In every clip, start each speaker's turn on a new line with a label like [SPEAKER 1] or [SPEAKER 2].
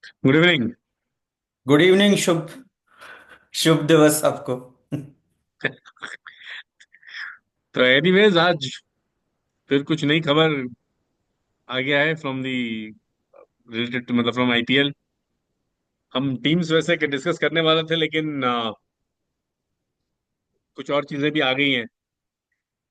[SPEAKER 1] Good evening.
[SPEAKER 2] Good evening. शुभ शुभ दिवस आपको।
[SPEAKER 1] तो एनीवेज आज फिर कुछ नई खबर आ गया है फ्रॉम दी रिलेटेड टू मतलब फ्रॉम आईपीएल। हम टीम्स वैसे के डिस्कस करने वाले थे, लेकिन कुछ और चीजें भी आ गई हैं।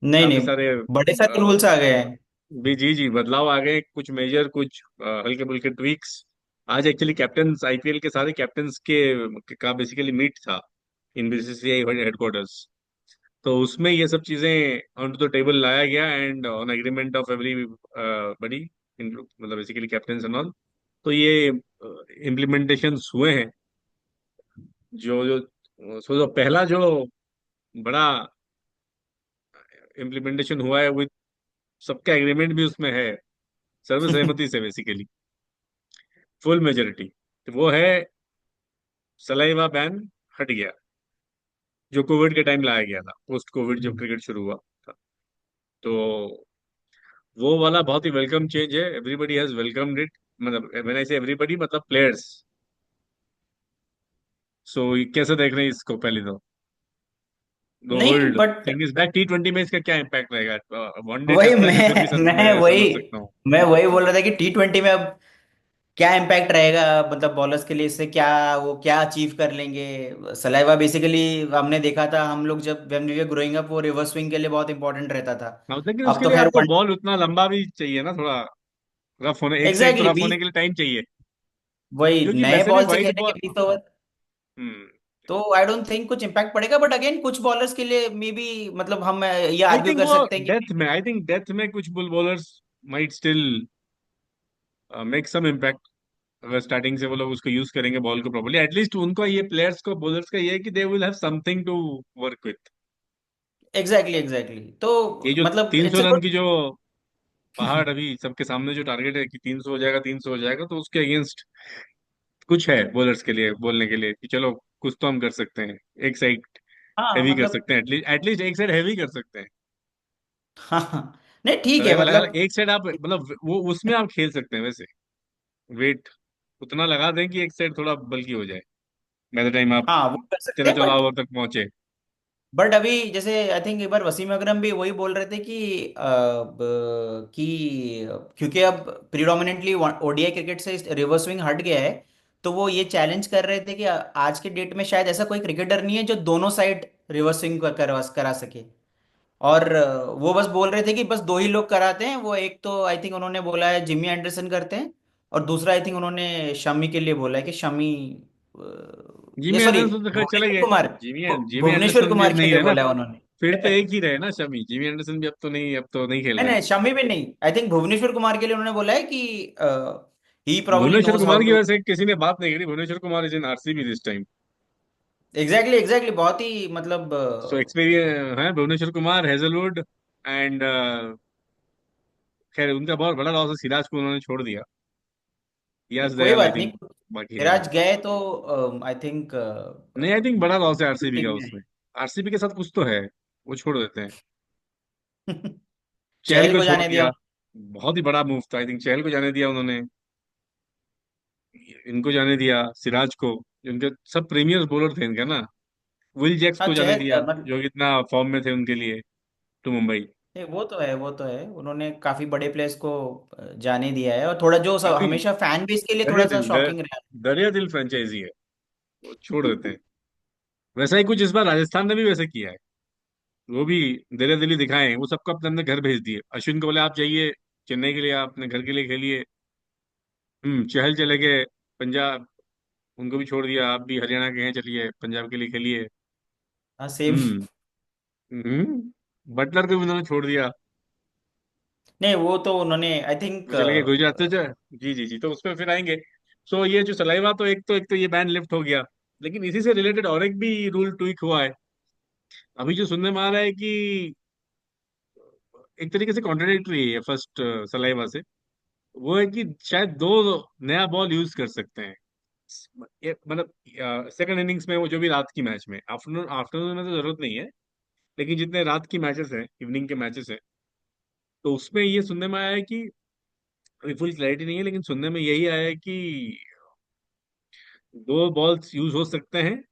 [SPEAKER 2] नहीं
[SPEAKER 1] काफी
[SPEAKER 2] नहीं,
[SPEAKER 1] सारे
[SPEAKER 2] बड़े सारे रूल्स आ गए हैं।
[SPEAKER 1] भी जी बदलाव आ गए, कुछ मेजर, कुछ हल्के फुल्के ट्वीक्स। आज एक्चुअली कैप्टन आईपीएल के सारे कैप्टन्स का बेसिकली मीट था इन बीसीसीआई हेडक्वार्टर्स। तो उसमें ये सब चीजें ऑन टू द टेबल लाया गया and on agreement of every बडी, मतलब बेसिकली कैप्टन एंड ऑल। तो ये इम्प्लीमेंटेशन हुए हैं। जो जो जो पहला जो बड़ा इम्प्लीमेंटेशन हुआ है विद सबका एग्रीमेंट भी उसमें है, सर्वसहमति से बेसिकली फुल मेजोरिटी। तो वो है सलाइवा बैन हट गया, जो कोविड के टाइम लाया गया था, पोस्ट कोविड जब क्रिकेट शुरू हुआ था। तो वो वाला बहुत ही वेलकम चेंज है, एवरीबडी हैज वेलकम्ड इट। मतलब व्हेन आई से एवरीबडी, मतलब प्लेयर्स। सो कैसे देख रहे हैं इसको? पहले तो द
[SPEAKER 2] नहीं
[SPEAKER 1] hold
[SPEAKER 2] but
[SPEAKER 1] thing is back. T20 में इसका क्या इम्पैक्ट रहेगा? वनडे
[SPEAKER 2] वही
[SPEAKER 1] टेस्ट मैच में फिर भी
[SPEAKER 2] मैं मैं
[SPEAKER 1] मैं
[SPEAKER 2] वही
[SPEAKER 1] समझ सकता हूँ।
[SPEAKER 2] मैं वही बोल रहा था कि T20 में अब क्या इम्पैक्ट रहेगा, मतलब बॉलर्स के लिए इससे क्या, वो क्या अचीव कर लेंगे। सलाइवा बेसिकली हमने देखा था हम लोग जब when we were growing up, वो रिवर्स स्विंग के लिए बहुत इंपॉर्टेंट रहता था।
[SPEAKER 1] अब लेकिन
[SPEAKER 2] अब
[SPEAKER 1] उसके
[SPEAKER 2] तो
[SPEAKER 1] लिए
[SPEAKER 2] खैर
[SPEAKER 1] आपको
[SPEAKER 2] वन।
[SPEAKER 1] बॉल उतना लंबा भी चाहिए ना, थोड़ा रफ होने, एक साइड तो
[SPEAKER 2] एग्जैक्टली
[SPEAKER 1] रफ होने
[SPEAKER 2] बीस,
[SPEAKER 1] के लिए टाइम चाहिए।
[SPEAKER 2] वही
[SPEAKER 1] क्योंकि
[SPEAKER 2] नए
[SPEAKER 1] वैसे भी
[SPEAKER 2] बॉल से
[SPEAKER 1] वाइड
[SPEAKER 2] खेलेंगे
[SPEAKER 1] बॉल।
[SPEAKER 2] 20 ओवर।
[SPEAKER 1] हम्म।
[SPEAKER 2] तो आई डोंट थिंक कुछ इम्पैक्ट पड़ेगा, बट अगेन कुछ बॉलर्स के लिए मे बी, मतलब हम ये
[SPEAKER 1] आई
[SPEAKER 2] आर्ग्यू
[SPEAKER 1] थिंक
[SPEAKER 2] कर
[SPEAKER 1] वो
[SPEAKER 2] सकते हैं कि
[SPEAKER 1] डेथ में, आई थिंक डेथ में कुछ बुल bowlers might still make some impact. अगर स्टार्टिंग से वो लोग उसको यूज करेंगे बॉल को प्रॉपर्ली, एटलीस्ट उनको, ये प्लेयर्स को, बॉलर्स का ये है कि they will have something to work with.
[SPEAKER 2] Exactly exactly. तो
[SPEAKER 1] ये जो
[SPEAKER 2] मतलब
[SPEAKER 1] 300
[SPEAKER 2] इट्स अ
[SPEAKER 1] रन
[SPEAKER 2] गुड।
[SPEAKER 1] की जो पहाड़ अभी सबके सामने जो टारगेट है कि 300 हो जाएगा, 300 हो जाएगा, तो उसके अगेंस्ट कुछ है बॉलर्स के लिए बोलने के लिए कि चलो कुछ तो हम कर सकते हैं। एक साइड
[SPEAKER 2] हाँ
[SPEAKER 1] हैवी कर
[SPEAKER 2] मतलब,
[SPEAKER 1] सकते हैं, एटलीस्ट एटलीस्ट एक साइड हैवी कर सकते हैं।
[SPEAKER 2] हाँ हाँ, नहीं ठीक है
[SPEAKER 1] सलाइवा लगा
[SPEAKER 2] मतलब।
[SPEAKER 1] एक साइड आप, मतलब वो उसमें आप खेल सकते हैं वैसे। वेट उतना लगा दें कि एक साइड थोड़ा बल्कि हो जाए बाय द टाइम आप
[SPEAKER 2] हाँ वो कर सकते
[SPEAKER 1] तेरह
[SPEAKER 2] हैं,
[SPEAKER 1] चौदह
[SPEAKER 2] बट
[SPEAKER 1] ओवर तक पहुंचे।
[SPEAKER 2] अभी जैसे आई थिंक एक बार वसीम अकरम भी वही बोल रहे थे कि क्योंकि अब प्रिडोमिनेंटली ओडीआई क्रिकेट से रिवर्स स्विंग हट गया है, तो वो ये चैलेंज कर रहे थे कि आज के डेट में शायद ऐसा कोई क्रिकेटर नहीं है जो दोनों साइड रिवर्स स्विंग करा सके। और वो बस बोल रहे थे कि बस दो ही लोग कराते हैं, वो एक तो आई थिंक उन्होंने बोला है जिमी एंडरसन करते हैं, और दूसरा आई थिंक उन्होंने शमी के लिए बोला है कि शमी, ये
[SPEAKER 1] जिमी
[SPEAKER 2] सॉरी,
[SPEAKER 1] एंडरसन तो खैर चले
[SPEAKER 2] भुवनेश्वर
[SPEAKER 1] गए।
[SPEAKER 2] कुमार,
[SPEAKER 1] जिमी
[SPEAKER 2] भुवनेश्वर
[SPEAKER 1] एंडरसन भी अब
[SPEAKER 2] कुमार के
[SPEAKER 1] नहीं
[SPEAKER 2] लिए
[SPEAKER 1] रहे ना।
[SPEAKER 2] बोला है
[SPEAKER 1] फिर तो
[SPEAKER 2] उन्होंने।
[SPEAKER 1] एक ही रहे ना शमी। जिमी एंडरसन भी अब तो नहीं खेल
[SPEAKER 2] नहीं
[SPEAKER 1] रहे हैं।
[SPEAKER 2] नहीं, शमी भी नहीं, आई थिंक भुवनेश्वर कुमार के लिए उन्होंने बोला है कि he probably
[SPEAKER 1] Bhuvneshwar
[SPEAKER 2] knows how
[SPEAKER 1] Kumar की
[SPEAKER 2] टू।
[SPEAKER 1] वजह से किसी ने बात नहीं करी। Bhuvneshwar Kumar is in RCB this time.
[SPEAKER 2] Exactly exactly, बहुत ही मतलब
[SPEAKER 1] सो एक्सपीरियंस है भुवनेश्वर कुमार, हेजलवुड एंड खैर उनका बहुत बड़ा लॉस है, सिराज को उन्होंने छोड़ दिया। यस
[SPEAKER 2] कोई
[SPEAKER 1] दयाल आई
[SPEAKER 2] बात नहीं।
[SPEAKER 1] थिंक बाकी है।
[SPEAKER 2] सिराज गए तो आई थिंक
[SPEAKER 1] नहीं, आई थिंक बड़ा लॉस है आरसीबी का उसमें। आरसीबी के साथ कुछ तो है, वो छोड़ देते हैं। चहल
[SPEAKER 2] चहल
[SPEAKER 1] को
[SPEAKER 2] को
[SPEAKER 1] छोड़
[SPEAKER 2] जाने दिया।
[SPEAKER 1] दिया, बहुत ही बड़ा मूव था। आई थिंक चहल को जाने दिया उन्होंने, इनको जाने दिया, सिराज को। इनके सब प्रीमियर बॉलर थे इनका ना। विल जैक्स
[SPEAKER 2] हाँ
[SPEAKER 1] को जाने
[SPEAKER 2] चहल
[SPEAKER 1] दिया,
[SPEAKER 2] मतलब,
[SPEAKER 1] जो कि इतना फॉर्म में थे उनके लिए, टू मुंबई।
[SPEAKER 2] नहीं वो तो है, वो तो है, उन्होंने काफी बड़े प्लेयर्स को जाने दिया है, और थोड़ा जो सब
[SPEAKER 1] काफी
[SPEAKER 2] हमेशा फैन बेस के लिए
[SPEAKER 1] दरिया
[SPEAKER 2] थोड़ा सा
[SPEAKER 1] दिल
[SPEAKER 2] शॉकिंग रहा
[SPEAKER 1] दरिया दिल फ्रेंचाइजी है, वो छोड़
[SPEAKER 2] है।
[SPEAKER 1] देते हैं। वैसा ही कुछ इस बार राजस्थान ने भी वैसे किया है। वो भी दरिया दिली दिखाए, वो सबको अपने अपने घर भेज दिए। अश्विन को बोले आप जाइए चेन्नई के लिए, आप अपने घर के लिए खेलिए। चहल चले गए पंजाब, उनको भी छोड़ दिया। आप भी हरियाणा के हैं, चलिए पंजाब के लिए खेलिए।
[SPEAKER 2] हाँ सेम।
[SPEAKER 1] हम्म। बटलर को भी उन्होंने छोड़ दिया,
[SPEAKER 2] नहीं वो तो उन्होंने आई
[SPEAKER 1] वो
[SPEAKER 2] थिंक,
[SPEAKER 1] चले गए गुजरात से जी जी जी, तो उसमें फिर आएंगे। सो ये जो सलाइवा, तो एक तो ये बैन लिफ्ट हो गया। लेकिन इसी से रिलेटेड और एक भी रूल ट्वीक हुआ है। अभी जो सुनने में आ रहा है कि एक तरीके से कॉन्ट्रडिक्टरी है फर्स्ट सलाइवा से। वो है कि शायद दो नया बॉल यूज कर सकते हैं। मतलब सेकंड इनिंग्स में, वो जो भी रात की मैच में, आफ्टरनून आफ्टरनून में तो जरूरत नहीं है, लेकिन जितने रात की मैचेस हैं, इवनिंग के मैचेस हैं, तो उसमें ये सुनने में आया है कि, अभी फुल क्लैरिटी नहीं है, लेकिन सुनने में यही आया है कि दो बॉल्स यूज हो सकते हैं।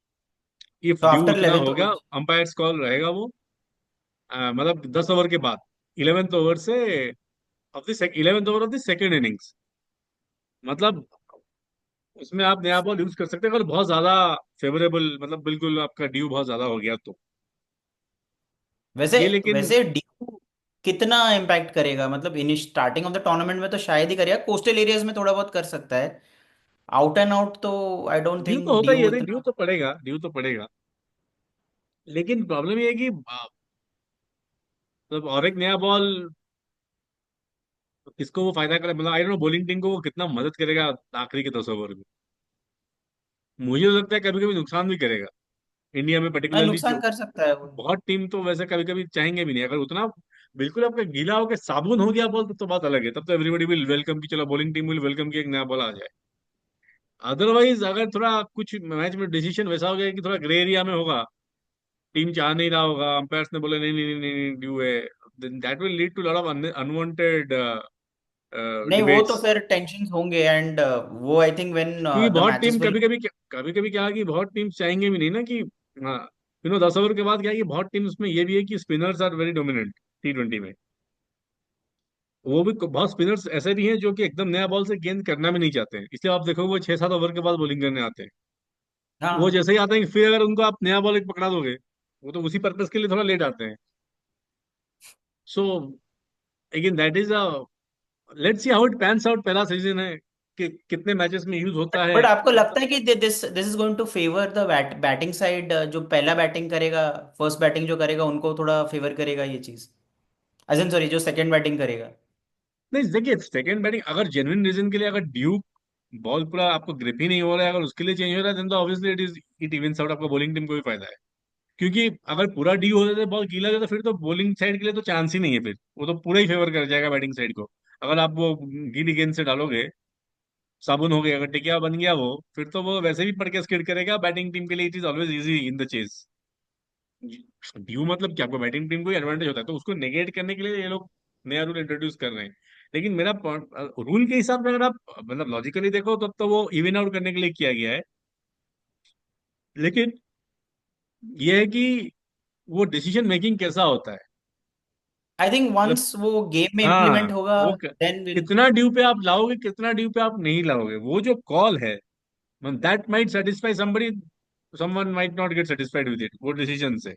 [SPEAKER 1] इफ
[SPEAKER 2] तो
[SPEAKER 1] ड्यू
[SPEAKER 2] आफ्टर
[SPEAKER 1] उतना
[SPEAKER 2] 11th
[SPEAKER 1] हो गया,
[SPEAKER 2] ओवर।
[SPEAKER 1] अंपायर्स कॉल रहेगा वो, मतलब 10 ओवर के बाद, 11th ओवर से, of the 11th over of the second innings, मतलब उसमें आप नया बॉल यूज कर सकते हैं, अगर बहुत ज्यादा फेवरेबल, मतलब बिल्कुल आपका ड्यू बहुत ज्यादा हो गया तो।
[SPEAKER 2] वैसे
[SPEAKER 1] ये लेकिन
[SPEAKER 2] वैसे ड्यू कितना इम्पैक्ट करेगा? मतलब in starting of the tournament में तो शायद ही करेगा, कोस्टल एरियाज में थोड़ा बहुत कर सकता है। आउट एंड आउट तो आई डोंट
[SPEAKER 1] ड्यू तो
[SPEAKER 2] थिंक
[SPEAKER 1] होता ही
[SPEAKER 2] ड्यू
[SPEAKER 1] है, नहीं ड्यू
[SPEAKER 2] इतना।
[SPEAKER 1] तो पड़ेगा, ड्यू तो पड़ेगा। लेकिन प्रॉब्लम ये है कि मतलब और एक नया बॉल किसको वो फायदा करे, मतलब आई डोंट नो बॉलिंग टीम को वो कितना मदद करेगा आखिरी के 10 ओवर में। मुझे तो लगता है कभी कभी नुकसान भी करेगा, इंडिया में पर्टिकुलरली जो
[SPEAKER 2] नुकसान कर सकता है वो।
[SPEAKER 1] बहुत टीम तो वैसे कभी कभी चाहेंगे भी नहीं, अगर उतना बिल्कुल आपका गीला होकर साबुन हो गया बॉल, तो बात अलग है, तब तो एवरीबॉडी विल वेलकम, की चलो बॉलिंग टीम विल वेलकम कि एक नया बॉल आ जाए। अदरवाइज अगर थोड़ा कुछ मैच में डिसीजन वैसा हो गया कि थोड़ा ग्रे एरिया में होगा, टीम चाह नहीं रहा होगा, अंपायर्स ने बोले नहीं नहीं नहीं नहीं ड्यू है, then that will lead to lot of unwanted
[SPEAKER 2] नहीं, वो तो
[SPEAKER 1] डिबेट्स।
[SPEAKER 2] फिर टेंशन होंगे, एंड वो आई थिंक व्हेन
[SPEAKER 1] क्योंकि
[SPEAKER 2] द
[SPEAKER 1] बहुत टीम
[SPEAKER 2] मैचेस विल।
[SPEAKER 1] कभी कभी क्या है कि बहुत टीम्स चाहेंगे भी नहीं ना कि, हाँ, 10 ओवर के बाद क्या है कि बहुत टीम्स में ये भी है कि spinners are very dominant T20 में। वो भी बहुत स्पिनर्स ऐसे भी हैं जो कि एकदम नया बॉल से गेंद करना भी नहीं चाहते हैं, इसलिए आप देखो वो 6-7 ओवर के बाद बॉलिंग करने आते हैं। वो
[SPEAKER 2] हाँ।
[SPEAKER 1] जैसे ही आते हैं फिर अगर उनको आप नया बॉल एक पकड़ा दोगे, वो तो उसी पर्पज के लिए थोड़ा लेट आते हैं। So again that is a, let's see how it pans out, पहला सीजन है कि कितने मैचेस में यूज होता है।
[SPEAKER 2] बट आपको लगता है कि this this is going to favour the batting side? जो पहला बैटिंग करेगा, फर्स्ट बैटिंग जो करेगा उनको थोड़ा फेवर करेगा ये चीज? अजन सॉरी, जो सेकंड बैटिंग करेगा।
[SPEAKER 1] नहीं देखिए, सेकंड बैटिंग अगर जेन्युइन रीजन के लिए, अगर ड्यूक बॉल पूरा आपको ग्रिप ही नहीं हो रहा है, अगर उसके लिए चेंज हो रहा है, देन तो ऑब्वियसली इट इवंस आउट, आपको बॉलिंग टीम को भी फायदा है। क्योंकि अगर पूरा डी हो जाता है, बॉल गीला हो जाता है, फिर तो बॉलिंग साइड के लिए तो चांस ही नहीं है, फिर वो तो पूरा ही फेवर कर जाएगा बैटिंग साइड को। अगर आप वो गीली गेंद से डालोगे, साबुन हो गया, अगर टिकिया बन गया वो, फिर तो वो वैसे भी पड़ के स्किड करेगा, बैटिंग टीम के लिए it is always easy in the chase. Dew मतलब क्या, आपको बैटिंग टीम को एडवांटेज होता है, तो उसको नेगेट करने के लिए ये लोग नया रूल इंट्रोड्यूस कर रहे हैं। लेकिन मेरा रूल के हिसाब से अगर आप मतलब लॉजिकली देखो, तब तो वो इवन आउट करने के लिए किया गया है। लेकिन ये है कि वो डिसीजन मेकिंग कैसा होता है,
[SPEAKER 2] आई थिंक
[SPEAKER 1] मतलब,
[SPEAKER 2] वंस वो गेम में
[SPEAKER 1] हाँ,
[SPEAKER 2] इम्प्लीमेंट होगा,
[SPEAKER 1] वो
[SPEAKER 2] देन विल।
[SPEAKER 1] कितना ड्यू पे आप लाओगे, कितना ड्यू पे आप नहीं लाओगे, वो जो कॉल है, that might satisfy somebody, someone might not gate satisfied with it, वो डिसीजन से।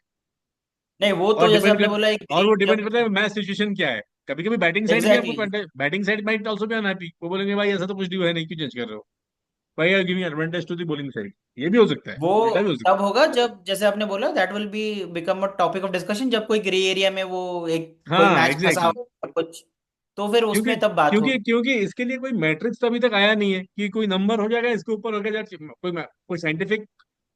[SPEAKER 2] नहीं, वो
[SPEAKER 1] और
[SPEAKER 2] तो जैसे
[SPEAKER 1] डिपेंड
[SPEAKER 2] आपने
[SPEAKER 1] कर
[SPEAKER 2] बोला एक
[SPEAKER 1] और वो
[SPEAKER 2] ग्रीन
[SPEAKER 1] डिपेंड
[SPEAKER 2] जब।
[SPEAKER 1] करता है मैच सिचुएशन क्या है। कभी कभी बैटिंग साइड भी आपको,
[SPEAKER 2] exactly.
[SPEAKER 1] Batting side might also be unhappy, वो बोलेंगे भाई ऐसा तो कुछ ड्यू है नहीं, क्यों चेंज कर रहे हो, भाई are giving advantage to the bowling side. ये भी हो सकता है,
[SPEAKER 2] वो
[SPEAKER 1] उल्टा भी हो सकता
[SPEAKER 2] तब होगा जब, जैसे आपने बोला, that will be become a topic of discussion, जब कोई ग्रे एरिया में वो एक
[SPEAKER 1] है।
[SPEAKER 2] कोई
[SPEAKER 1] हाँ
[SPEAKER 2] मैच फंसा
[SPEAKER 1] एग्जैक्टली।
[SPEAKER 2] हो कुछ, तो फिर
[SPEAKER 1] क्योंकि
[SPEAKER 2] उसमें तब बात
[SPEAKER 1] क्योंकि
[SPEAKER 2] होगी।
[SPEAKER 1] क्योंकि इसके लिए कोई मैट्रिक्स तो अभी तक आया नहीं है कि कोई नंबर हो जाएगा इसके ऊपर हो गया कोई साइंटिफिक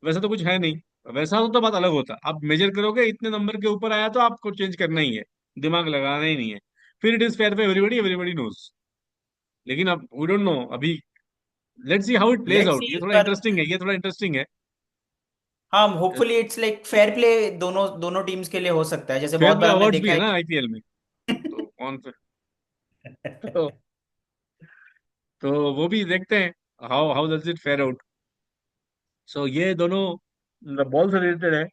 [SPEAKER 1] वैसा तो कुछ है नहीं। वैसा हो तो बात अलग होता, आप मेजर करोगे इतने नंबर के ऊपर आया तो आपको चेंज करना ही है, दिमाग लगाना ही नहीं है, फिर it is fair for everybody, everybody knows. लेकिन अब वी डोंट नो अभी, let's see how it plays
[SPEAKER 2] let's
[SPEAKER 1] out,
[SPEAKER 2] see
[SPEAKER 1] ये थोड़ा
[SPEAKER 2] पर।
[SPEAKER 1] इंटरेस्टिंग है, ये थोड़ा इंटरेस्टिंग है।
[SPEAKER 2] हाँ, hopefully it's like fair play, दोनों दोनों टीम्स के लिए हो सकता है, जैसे
[SPEAKER 1] फेयर
[SPEAKER 2] बहुत
[SPEAKER 1] प्ले
[SPEAKER 2] बार हमने
[SPEAKER 1] अवार्ड्स भी
[SPEAKER 2] देखा
[SPEAKER 1] है
[SPEAKER 2] है
[SPEAKER 1] ना
[SPEAKER 2] कि।
[SPEAKER 1] IPL में, तो कौन से तो, तो वो भी देखते हैं, how how does it fare out. So ये दोनों बॉल से रिलेटेड है।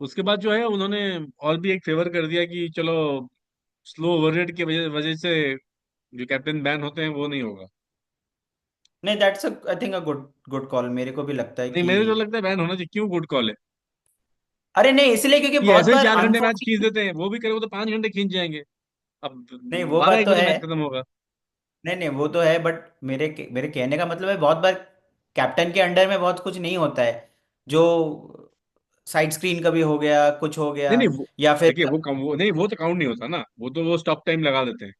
[SPEAKER 1] उसके बाद जो है उन्होंने और भी एक फेवर कर दिया कि चलो स्लो ओवररेट की वजह वजह से जो कैप्टन बैन होते हैं वो नहीं होगा।
[SPEAKER 2] नहीं, that's I think a good good call, मेरे को भी लगता है
[SPEAKER 1] नहीं,
[SPEAKER 2] कि।
[SPEAKER 1] मेरे को लगता है बैन होना चाहिए, क्यों, गुड कॉल है।
[SPEAKER 2] अरे नहीं, इसलिए क्योंकि
[SPEAKER 1] ये
[SPEAKER 2] बहुत
[SPEAKER 1] ऐसे ही
[SPEAKER 2] बार
[SPEAKER 1] 4 घंटे मैच खींच
[SPEAKER 2] अनफोर्चुनेट।
[SPEAKER 1] देते हैं, वो भी करेंगे तो 5 घंटे खींच जाएंगे। अब
[SPEAKER 2] नहीं, वो
[SPEAKER 1] बारह
[SPEAKER 2] बात
[SPEAKER 1] एक
[SPEAKER 2] तो
[SPEAKER 1] बजे
[SPEAKER 2] है।
[SPEAKER 1] मैच खत्म होगा।
[SPEAKER 2] नहीं नहीं, वो तो है, बट मेरे कहने का मतलब है, बहुत बार कैप्टन के अंडर में बहुत कुछ नहीं होता है, जो साइड स्क्रीन कभी हो गया, कुछ हो गया,
[SPEAKER 1] नहीं नहीं, वो
[SPEAKER 2] या फिर।
[SPEAKER 1] देखिए, वो नहीं, वो तो काउंट नहीं होता ना, वो तो वो स्टॉप टाइम लगा देते हैं,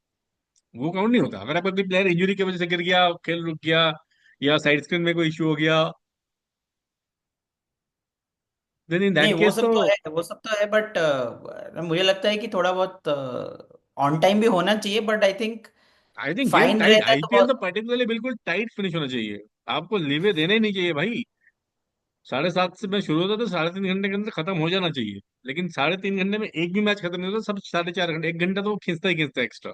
[SPEAKER 1] वो काउंट नहीं होता। अगर आपका कोई प्लेयर इंजरी की वजह से गिर गया, खेल रुक गया, या साइड स्क्रीन में कोई इशू हो गया, देन इन
[SPEAKER 2] नहीं,
[SPEAKER 1] दैट
[SPEAKER 2] वो
[SPEAKER 1] केस
[SPEAKER 2] सब
[SPEAKER 1] तो
[SPEAKER 2] तो है, वो सब तो है, बट मुझे लगता है कि थोड़ा बहुत ऑन टाइम भी होना चाहिए, but I think
[SPEAKER 1] I think game
[SPEAKER 2] fine
[SPEAKER 1] tight,
[SPEAKER 2] रहता है तो
[SPEAKER 1] IPL तो
[SPEAKER 2] बहुत।
[SPEAKER 1] पर्टिकुलरली बिल्कुल टाइट फिनिश होना चाहिए, आपको लीवे देने ही नहीं चाहिए भाई। 7:30 से मैच शुरू होता है तो 3.5 घंटे के अंदर खत्म हो जाना चाहिए। लेकिन 3.5 घंटे में एक भी मैच खत्म नहीं होता, सब 4.5 घंटे, 1 घंटा तो वो खींचता ही खींचता है एक्स्ट्रा।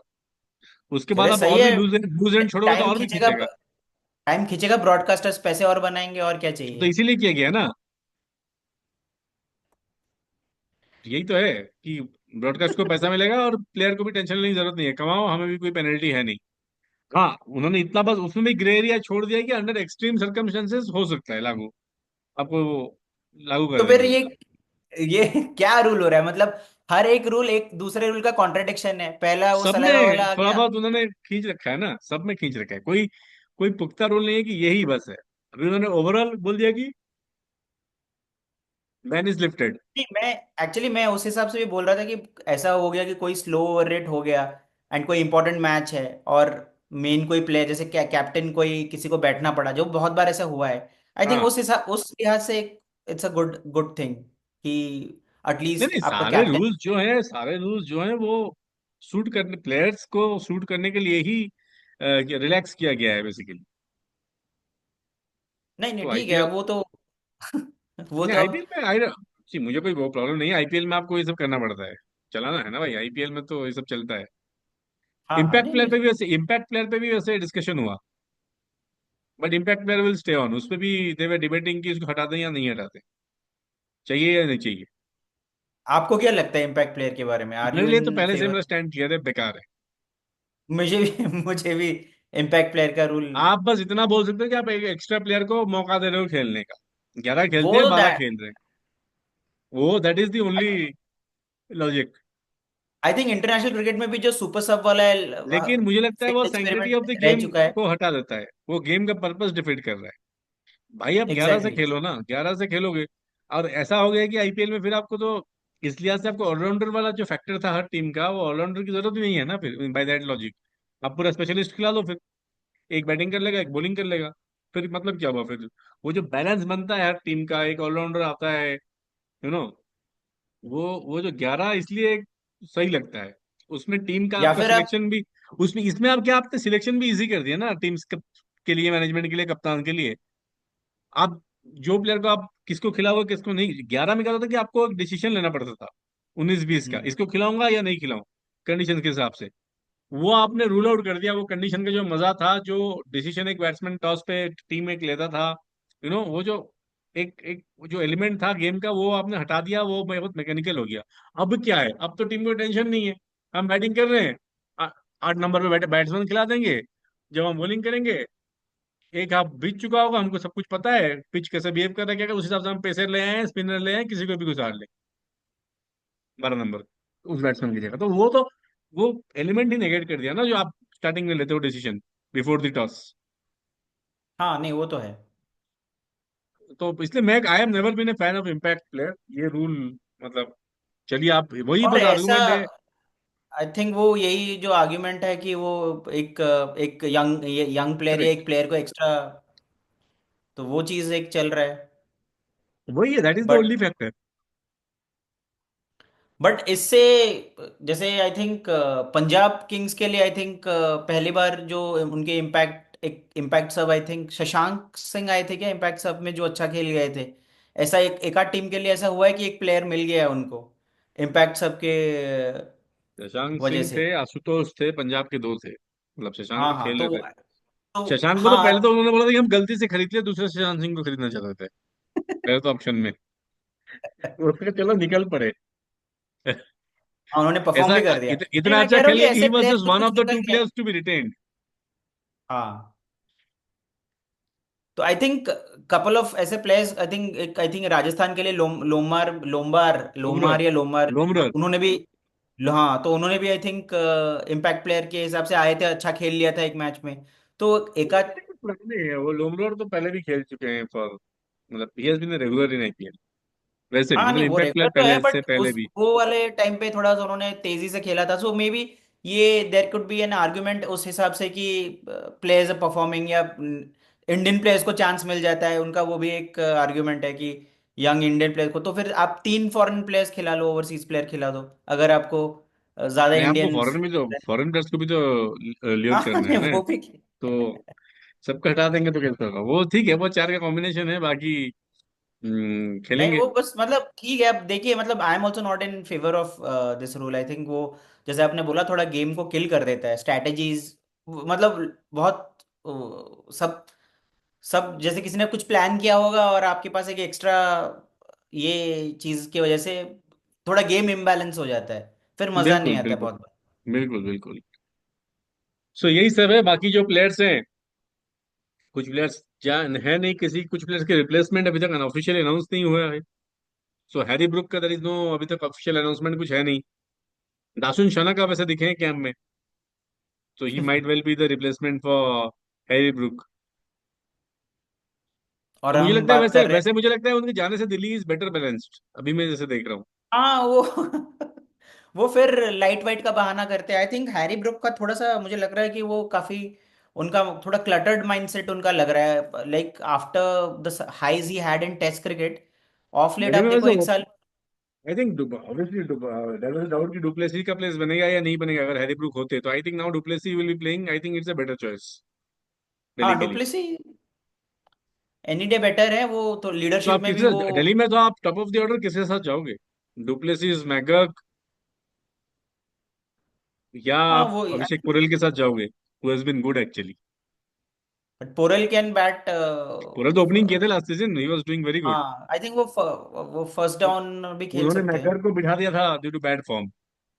[SPEAKER 1] उसके बाद
[SPEAKER 2] चले
[SPEAKER 1] आप
[SPEAKER 2] सही
[SPEAKER 1] और भी
[SPEAKER 2] है।
[SPEAKER 1] लूज एंड छोड़ोगे तो
[SPEAKER 2] टाइम
[SPEAKER 1] और भी
[SPEAKER 2] खींचेगा,
[SPEAKER 1] खींचेगा।
[SPEAKER 2] टाइम खींचेगा, ब्रॉडकास्टर्स पैसे और बनाएंगे, और क्या
[SPEAKER 1] तो
[SPEAKER 2] चाहिए।
[SPEAKER 1] इसीलिए किया गया ना। यही तो है कि ब्रॉडकास्ट को पैसा मिलेगा और प्लेयर को भी टेंशन लेने की जरूरत नहीं है, कमाओ, हमें भी कोई पेनल्टी है नहीं। हाँ, उन्होंने इतना बस उसमें भी ग्रे एरिया छोड़ दिया कि अंडर एक्सट्रीम सर्कमस्टेंसेस हो सकता है लागू, आपको लागू
[SPEAKER 2] तो
[SPEAKER 1] कर
[SPEAKER 2] फिर
[SPEAKER 1] देंगे।
[SPEAKER 2] ये क्या रूल हो रहा है मतलब। हर एक रूल एक दूसरे रूल का कॉन्ट्रडिक्शन है। पहला वो
[SPEAKER 1] सब
[SPEAKER 2] सलाइवा
[SPEAKER 1] में
[SPEAKER 2] वाला आ
[SPEAKER 1] थोड़ा
[SPEAKER 2] गया।
[SPEAKER 1] बहुत उन्होंने खींच रखा है ना, सब में खींच रखा है, कोई कोई पुख्ता रूल नहीं है कि यही बस है। अभी उन्होंने ओवरऑल बोल दिया कि बैन इज लिफ्टेड।
[SPEAKER 2] नहीं, मैं उस हिसाब से भी बोल रहा था कि ऐसा हो गया कि कोई स्लो ओवर रेट हो गया, एंड कोई इंपॉर्टेंट मैच है, और मेन कोई प्लेयर जैसे कैप्टन कोई किसी को बैठना पड़ा, जो बहुत बार ऐसा हुआ है। आई थिंक
[SPEAKER 1] हाँ,
[SPEAKER 2] उस लिहाज से it's a good good thing कि
[SPEAKER 1] नहीं
[SPEAKER 2] एटलीस्ट
[SPEAKER 1] नहीं,
[SPEAKER 2] आपका
[SPEAKER 1] सारे
[SPEAKER 2] कैप्टन।
[SPEAKER 1] रूल्स जो हैं, सारे रूल्स जो हैं वो सूट करने, प्लेयर्स को सूट करने के लिए ही रिलैक्स किया गया है बेसिकली।
[SPEAKER 2] नहीं नहीं,
[SPEAKER 1] तो
[SPEAKER 2] ठीक है,
[SPEAKER 1] आईपीएल,
[SPEAKER 2] वो तो वो
[SPEAKER 1] नहीं
[SPEAKER 2] तो अब।
[SPEAKER 1] आईपीएल में आई जी, मुझे कोई वो प्रॉब्लम नहीं है, आईपीएल में आपको ये सब करना पड़ता है, चलाना है ना भाई, आईपीएल में तो ये सब चलता है।
[SPEAKER 2] हाँ हाँ,
[SPEAKER 1] इम्पैक्ट
[SPEAKER 2] नहीं
[SPEAKER 1] प्लेयर
[SPEAKER 2] नहीं।
[SPEAKER 1] पे भी वैसे, इम्पैक्ट प्लेयर पे भी वैसे डिस्कशन हुआ, but impact player will stay on, उस पे भी दे वर डिबेटिंग कि इसको हटा दें या नहीं हटाते, चाहिए या नहीं चाहिए।
[SPEAKER 2] आपको क्या लगता है इम्पैक्ट प्लेयर के बारे में, आर
[SPEAKER 1] मेरे
[SPEAKER 2] यू
[SPEAKER 1] लिए तो
[SPEAKER 2] इन
[SPEAKER 1] पहले से
[SPEAKER 2] फेवर।
[SPEAKER 1] मेरा स्टैंड क्लियर है, बेकार है।
[SPEAKER 2] मुझे भी मुझे भी इम्पैक्ट प्लेयर का रूल।
[SPEAKER 1] आप बस इतना बोल सकते हो कि आप एक एक्स्ट्रा प्लेयर को मौका दे रहे हो खेलने का, 11 खेलते
[SPEAKER 2] वो
[SPEAKER 1] हैं,
[SPEAKER 2] तो
[SPEAKER 1] 12 खेल रहे हैं, वो that is the only logic.
[SPEAKER 2] I think international cricket में भी जो सुपर सब वाला
[SPEAKER 1] लेकिन मुझे लगता है वो
[SPEAKER 2] failed
[SPEAKER 1] sanctity of the
[SPEAKER 2] experiment रह
[SPEAKER 1] गेम
[SPEAKER 2] चुका है।
[SPEAKER 1] को हटा देता है, वो गेम का पर्पस डिफीट कर रहा है। भाई आप 11 से
[SPEAKER 2] एग्जैक्टली
[SPEAKER 1] खेलो ना, 11 से खेलोगे। और ऐसा हो गया कि आईपीएल में फिर आपको तो इस लिहाज से आपको ऑलराउंडर वाला जो फैक्टर था हर टीम का, वो ऑलराउंडर की जरूरत ही नहीं है ना फिर, बाय दैट लॉजिक। आप पूरा स्पेशलिस्ट खिला दो फिर, एक बैटिंग कर लेगा, एक बॉलिंग कर लेगा, फिर मतलब क्या हुआ फिर। वो जो बैलेंस बनता है हर टीम का, एक ऑलराउंडर आता है, नो, वो जो 11 इसलिए सही लगता है, उसमें टीम का
[SPEAKER 2] या
[SPEAKER 1] आपका
[SPEAKER 2] फिर आप।
[SPEAKER 1] सिलेक्शन भी, उसमें इसमें आप क्या, आपने सिलेक्शन भी इजी कर दिया ना टीम्स के लिए, मैनेजमेंट के लिए, कप्तान के लिए। आप जो प्लेयर को आप किसको खिलाओगे किसको नहीं, 11 में क्या होता था कि आपको एक डिसीजन लेना पड़ता था 19-20 का,
[SPEAKER 2] हम्म,
[SPEAKER 1] इसको खिलाऊंगा या नहीं खिलाऊं, कंडीशन के हिसाब से। वो आपने रूल आउट कर दिया, वो कंडीशन का जो मजा था, जो डिसीजन एक बैट्समैन टॉस पे टीम एक लेता था, वो जो एक एक जो एलिमेंट था गेम का, वो आपने हटा दिया, वो बहुत मैकेनिकल हो गया। अब क्या है, अब तो टीम को टेंशन नहीं है, हम बैटिंग कर रहे हैं, 8 नंबर पे बैट्समैन खिला देंगे, जब हम बॉलिंग करेंगे एक हाफ बीत चुका होगा, हमको सब कुछ पता है, पिच कैसे बिहेव कर रहा है क्या, उस हिसाब से हम पेसर ले आए हैं, स्पिनर ले आए हैं, किसी को भी गुजार ले, 12 नंबर उस बैट्समैन की जगह। तो वो एलिमेंट ही नेगेट कर दिया ना, जो आप स्टार्टिंग में लेते हो डिसीजन बिफोर द टॉस।
[SPEAKER 2] हाँ नहीं, वो तो है।
[SPEAKER 1] तो इसलिए मैं, I am never been a fan of impact player, ये रूल, मतलब चलिए आप वही
[SPEAKER 2] और
[SPEAKER 1] बस
[SPEAKER 2] ऐसा
[SPEAKER 1] आर्गुमेंट है।
[SPEAKER 2] आई थिंक वो यही जो आर्ग्यूमेंट है कि वो एक एक यंग प्लेयर या
[SPEAKER 1] करेक्ट,
[SPEAKER 2] एक प्लेयर को एक्स्ट्रा, तो वो चीज एक चल रहा है।
[SPEAKER 1] वही है, that is the
[SPEAKER 2] but
[SPEAKER 1] only factor.
[SPEAKER 2] इससे जैसे आई थिंक पंजाब किंग्स के लिए आई थिंक पहली बार जो उनके इम्पैक्ट सब, आई थिंक शशांक सिंह आए थे क्या इम्पैक्ट सब में, जो अच्छा खेल गए थे। ऐसा एक आध टीम के लिए ऐसा हुआ है कि एक प्लेयर मिल गया है उनको इम्पैक्ट सब के
[SPEAKER 1] शशांक
[SPEAKER 2] वजह
[SPEAKER 1] सिंह
[SPEAKER 2] से।
[SPEAKER 1] थे, आशुतोष थे, पंजाब के दो थे, मतलब शशांक
[SPEAKER 2] हाँ
[SPEAKER 1] तो
[SPEAKER 2] हाँ,
[SPEAKER 1] खेल रहे थे।
[SPEAKER 2] तो
[SPEAKER 1] शशांक को तो
[SPEAKER 2] हाँ।
[SPEAKER 1] पहले तो उन्होंने बोला था कि हम गलती से खरीद लिया, दूसरे शशांक सिंह को खरीदना चाहते थे पहले तो ऑप्शन में, उसके चलो निकल पड़े।
[SPEAKER 2] हाँ, उन्होंने परफॉर्म
[SPEAKER 1] ऐसा
[SPEAKER 2] भी कर दिया। नहीं,
[SPEAKER 1] इतना
[SPEAKER 2] मैं
[SPEAKER 1] अच्छा
[SPEAKER 2] कह रहा
[SPEAKER 1] खेल
[SPEAKER 2] हूँ कि
[SPEAKER 1] गया कि ही
[SPEAKER 2] ऐसे
[SPEAKER 1] वाज
[SPEAKER 2] प्लेयर्स
[SPEAKER 1] जस्ट
[SPEAKER 2] को
[SPEAKER 1] वन
[SPEAKER 2] कुछ
[SPEAKER 1] ऑफ द
[SPEAKER 2] निकल
[SPEAKER 1] टू
[SPEAKER 2] के आए।
[SPEAKER 1] Players to be retained.
[SPEAKER 2] हाँ, तो आई थिंक कपल ऑफ ऐसे प्लेयर्स, आई थिंक राजस्थान के लिए
[SPEAKER 1] लोमरर,
[SPEAKER 2] लोमार या लोमार,
[SPEAKER 1] लोमरर।
[SPEAKER 2] उन्होंने भी। हाँ, तो उन्होंने भी आई थिंक इम्पैक्ट प्लेयर के हिसाब से आए थे, अच्छा खेल लिया था एक मैच में। तो एक आध।
[SPEAKER 1] पुराने हैं वो, लोमरर तो पहले भी खेल चुके हैं फॉर, मतलब he has been regular in IPL, वैसे भी
[SPEAKER 2] हाँ
[SPEAKER 1] मतलब
[SPEAKER 2] नहीं, वो
[SPEAKER 1] इम्पैक्ट प्लेयर
[SPEAKER 2] रेगुलर तो है,
[SPEAKER 1] पहले से
[SPEAKER 2] बट
[SPEAKER 1] पहले
[SPEAKER 2] उस
[SPEAKER 1] भी।
[SPEAKER 2] वो वाले टाइम पे थोड़ा सा उन्होंने तेजी से खेला था, सो मे बी ये there could be an argument उस हिसाब से कि प्लेयर्स परफॉर्मिंग, या इंडियन प्लेयर्स को चांस मिल जाता है उनका, वो भी एक आर्गुमेंट है कि यंग इंडियन प्लेयर को, तो फिर आप तीन फॉरेन प्लेयर्स खिला लो, ओवरसीज प्लेयर खिला दो, अगर आपको ज्यादा
[SPEAKER 1] नहीं, आपको
[SPEAKER 2] इंडियंस।
[SPEAKER 1] फॉरेन प्लेयर्स को भी तो ल्योर
[SPEAKER 2] हाँ
[SPEAKER 1] करना है
[SPEAKER 2] नहीं,
[SPEAKER 1] ना,
[SPEAKER 2] वो भी।
[SPEAKER 1] तो सबको हटा देंगे तो कैसे होगा, वो ठीक है, वो चार का कॉम्बिनेशन है, बाकी
[SPEAKER 2] नहीं,
[SPEAKER 1] खेलेंगे।
[SPEAKER 2] वो बस मतलब ठीक है, अब देखिए, मतलब I am also not in favour of this rule. I think वो, जैसे आपने बोला, थोड़ा गेम को किल कर देता है, स्ट्रैटेजीज, मतलब बहुत सब। सब जैसे किसी ने कुछ प्लान किया होगा और आपके पास एक एक्स्ट्रा ये चीज की वजह से थोड़ा गेम इम्बैलेंस हो जाता है, फिर मजा नहीं
[SPEAKER 1] बिल्कुल
[SPEAKER 2] आता है
[SPEAKER 1] बिल्कुल।
[SPEAKER 2] बहुत।
[SPEAKER 1] बिल्कुल बिल्कुल। सो यही सब है, बाकी जो प्लेयर्स हैं, कुछ प्लेयर्स जा है नहीं, किसी कुछ प्लेयर्स के रिप्लेसमेंट अभी तक अनऑफिशियल अनाउंस नहीं हुआ है। सो हैरी ब्रुक का दर इज नो अभी तक ऑफिशियल अनाउंसमेंट कुछ है नहीं। दासुन शना का वैसे दिखे हैं कैंप में, तो he might well be the replacement for Harry Brook.
[SPEAKER 2] और
[SPEAKER 1] और मुझे
[SPEAKER 2] हम
[SPEAKER 1] लगता है
[SPEAKER 2] बात
[SPEAKER 1] वैसे
[SPEAKER 2] कर रहे
[SPEAKER 1] वैसे
[SPEAKER 2] थे।
[SPEAKER 1] मुझे लगता है उनके जाने से दिल्ली इज बेटर बैलेंस्ड, अभी मैं जैसे देख रहा हूँ।
[SPEAKER 2] हाँ वो वो फिर लाइट वाइट का बहाना करते हैं। आई थिंक हैरी ब्रुक का थोड़ा सा मुझे लग रहा है कि वो काफी उनका थोड़ा क्लटर्ड माइंडसेट उनका लग रहा है, like after the highs he had in test cricket, of late
[SPEAKER 1] मुझे
[SPEAKER 2] आप
[SPEAKER 1] में
[SPEAKER 2] देखो
[SPEAKER 1] वैसे
[SPEAKER 2] एक साल।
[SPEAKER 1] I think obviously there is doubt कि डुप्लेसी का प्लेस बनेगा या नहीं बनेगा अगर हैरी ब्रूक होते, तो I think now du Plessis will be playing, I think it's a better choice Delhi
[SPEAKER 2] हाँ
[SPEAKER 1] के लिए।
[SPEAKER 2] डुप्लेसी एनी डे बेटर है, वो तो
[SPEAKER 1] तो
[SPEAKER 2] लीडरशिप
[SPEAKER 1] आप
[SPEAKER 2] में भी
[SPEAKER 1] किससे
[SPEAKER 2] वो।
[SPEAKER 1] दिल्ली में, तो आप टॉप ऑफ द ऑर्डर किसके साथ जाओगे? डुप्लेसिस, मैकगर्क, या
[SPEAKER 2] हाँ
[SPEAKER 1] आप
[SPEAKER 2] वो
[SPEAKER 1] अभिषेक पुरेल के साथ जाओगे, who has been good actually?
[SPEAKER 2] Porel can bat.
[SPEAKER 1] Porel तो ओपनिंग किए थे last season, he was doing very good.
[SPEAKER 2] हाँ आई थिंक वो फर्स्ट डाउन भी खेल
[SPEAKER 1] उन्होंने
[SPEAKER 2] सकते हैं।
[SPEAKER 1] मैकगर्क को बिठा दिया था ड्यू टू बैड फॉर्म,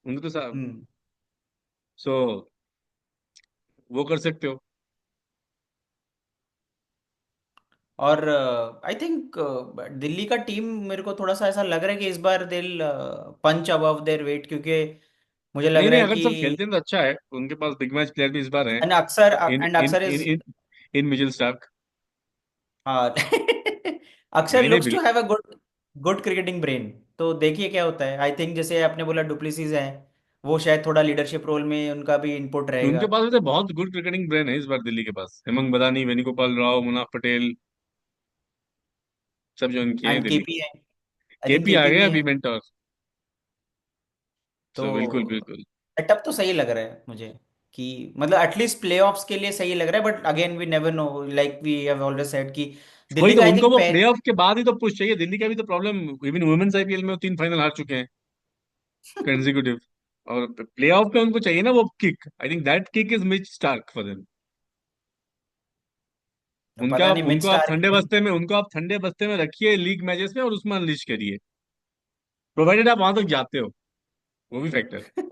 [SPEAKER 1] उनको तो
[SPEAKER 2] हम्म।
[SPEAKER 1] सो वो कर सकते हो।
[SPEAKER 2] और आई थिंक दिल्ली का टीम मेरे को थोड़ा सा ऐसा लग रहा है कि इस बार दिल पंच अबव देयर वेट, क्योंकि मुझे लग
[SPEAKER 1] नहीं
[SPEAKER 2] रहा
[SPEAKER 1] नहीं,
[SPEAKER 2] है
[SPEAKER 1] अगर
[SPEAKER 2] कि
[SPEAKER 1] सब खेलते हैं तो अच्छा है, उनके पास बिग मैच प्लेयर भी इस बार हैं।
[SPEAKER 2] एंड अक्सर
[SPEAKER 1] इन
[SPEAKER 2] and
[SPEAKER 1] in
[SPEAKER 2] Axar
[SPEAKER 1] in
[SPEAKER 2] is.
[SPEAKER 1] In in Mitchell Starc.
[SPEAKER 2] हाँ अक्सर
[SPEAKER 1] नहीं नहीं
[SPEAKER 2] looks to have a good good cricketing brain. तो देखिए क्या होता है। आई थिंक जैसे आपने बोला डुप्लेसिस है, वो शायद थोड़ा लीडरशिप रोल में उनका भी इनपुट रहेगा।
[SPEAKER 1] उनके पास वैसे बहुत गुड क्रिकेटिंग ब्रेन है इस बार दिल्ली के पास, हेमंग बदानी, वेणुगोपाल राव, मुनाफ पटेल, सब जो इनके हैं
[SPEAKER 2] एंड
[SPEAKER 1] दिल्ली।
[SPEAKER 2] केपी है, आई थिंक
[SPEAKER 1] केपी आ
[SPEAKER 2] केपी
[SPEAKER 1] गया
[SPEAKER 2] भी
[SPEAKER 1] अभी
[SPEAKER 2] है।
[SPEAKER 1] मेंटोर। सो बिल्कुल
[SPEAKER 2] तो
[SPEAKER 1] बिल्कुल।
[SPEAKER 2] सेटअप तो सही लग रहा है मुझे, कि मतलब एटलीस्ट प्लेऑफ्स के लिए सही लग रहा है, but again we never know, like we have always said कि
[SPEAKER 1] वही
[SPEAKER 2] दिल्ली
[SPEAKER 1] तो,
[SPEAKER 2] का आई
[SPEAKER 1] उनको
[SPEAKER 2] थिंक
[SPEAKER 1] वो
[SPEAKER 2] पहले।
[SPEAKER 1] प्लेऑफ के बाद ही तो पुश चाहिए, दिल्ली का भी तो प्रॉब्लम, इवन वुमेन्स आईपीएल में वो 3 फाइनल हार चुके हैं कंसेक्यूटिव, और प्लेऑफ पे उनको चाहिए ना वो kick, I think that kick is Mitch Starc for them.
[SPEAKER 2] पता नहीं मिड
[SPEAKER 1] उनको आप
[SPEAKER 2] स्टार
[SPEAKER 1] ठंडे बस्ते में, उनको आप ठंडे बस्ते में रखिए लीग मैचेस में और उसमें अनलिश करिए, प्रोवाइडेड आप वहां तक जाते हो, वो भी फैक्टर।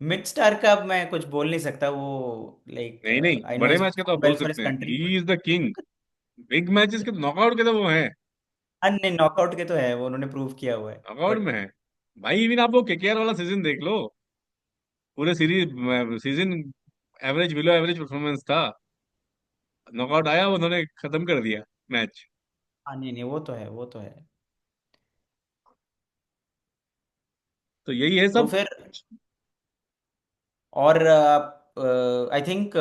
[SPEAKER 2] मिड स्टार का अब मैं कुछ बोल नहीं सकता वो, लाइक
[SPEAKER 1] नहीं नहीं,
[SPEAKER 2] आई नो
[SPEAKER 1] बड़े
[SPEAKER 2] इज
[SPEAKER 1] मैच का तो आप बोल
[SPEAKER 2] वेल फॉर हिज
[SPEAKER 1] सकते हैं,
[SPEAKER 2] country.
[SPEAKER 1] He is the king. Big matches के नॉकआउट के तो वो है,
[SPEAKER 2] नहीं नॉकआउट के तो है, वो उन्होंने प्रूव किया हुआ है।
[SPEAKER 1] नॉकआउट
[SPEAKER 2] बट
[SPEAKER 1] में है। भाई इवन आप वो केकेआर वाला सीजन देख लो, पूरे series season average below average performance था, नॉकआउट आया उन्होंने खत्म कर दिया मैच।
[SPEAKER 2] हाँ नहीं नहीं वो तो है, वो तो है।
[SPEAKER 1] तो यही है
[SPEAKER 2] तो
[SPEAKER 1] सब।
[SPEAKER 2] फिर और आई थिंक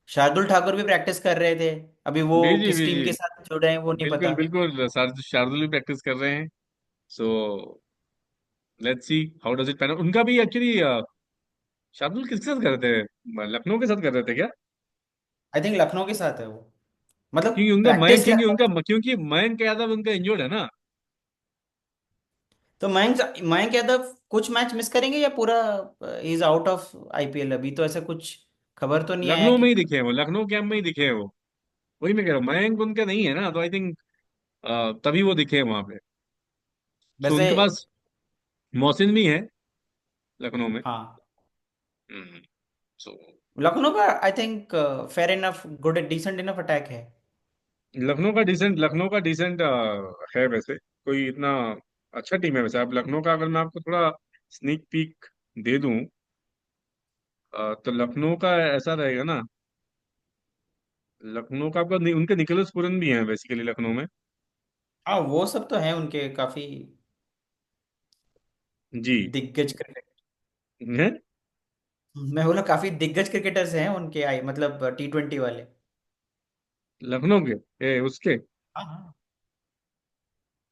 [SPEAKER 2] शार्दुल ठाकुर भी प्रैक्टिस कर रहे थे। अभी वो
[SPEAKER 1] बीजी
[SPEAKER 2] किस टीम
[SPEAKER 1] बीजी,
[SPEAKER 2] के साथ जुड़ रहे हैं वो नहीं
[SPEAKER 1] बिल्कुल
[SPEAKER 2] पता।
[SPEAKER 1] बिल्कुल, शार्दुल भी प्रैक्टिस कर रहे हैं। So let's see how does it pan out. उनका भी एक्चुअली शार्दुल किसके साथ कर रहे थे, लखनऊ के साथ कर रहे थे क्या?
[SPEAKER 2] आई थिंक लखनऊ के साथ है वो, मतलब
[SPEAKER 1] क्योंकि उनका मयंक,
[SPEAKER 2] प्रैक्टिस
[SPEAKER 1] क्योंकि
[SPEAKER 2] लखनऊ।
[SPEAKER 1] उनका क्योंकि मयंक यादव उनका इंजर्ड है ना।
[SPEAKER 2] तो मयंक मयंक यादव कुछ मैच मिस करेंगे या पूरा इज आउट ऑफ आईपीएल? अभी तो ऐसा कुछ खबर तो नहीं आया
[SPEAKER 1] लखनऊ में
[SPEAKER 2] कि।
[SPEAKER 1] ही दिखे हैं वो, लखनऊ कैंप में ही दिखे हैं वो। वही मैं कह रहा हूँ, मयंक उनका नहीं है ना, तो आई थिंक तभी वो दिखे हैं वहां पे। सो
[SPEAKER 2] वैसे
[SPEAKER 1] उनके पास मोहसिन भी है लखनऊ में।
[SPEAKER 2] हाँ
[SPEAKER 1] सो
[SPEAKER 2] लखनऊ का I think fair enough good decent enough attack है।
[SPEAKER 1] लखनऊ का डिसेंट है वैसे, कोई इतना अच्छा टीम है वैसे। आप लखनऊ का, अगर मैं आपको थोड़ा स्नीक पीक दे दूं, तो लखनऊ का ऐसा रहेगा ना, लखनऊ का आपका उनके निकोलस पूरन भी हैं बेसिकली लखनऊ में।
[SPEAKER 2] हाँ वो सब तो है उनके काफी
[SPEAKER 1] जी।
[SPEAKER 2] दिग्गज क्रिकेट।
[SPEAKER 1] हैं?
[SPEAKER 2] मैं बोला काफी दिग्गज क्रिकेटर्स हैं उनके, आई मतलब T20 वाले।
[SPEAKER 1] लखनऊ के उसके,
[SPEAKER 2] हाँ हाँ।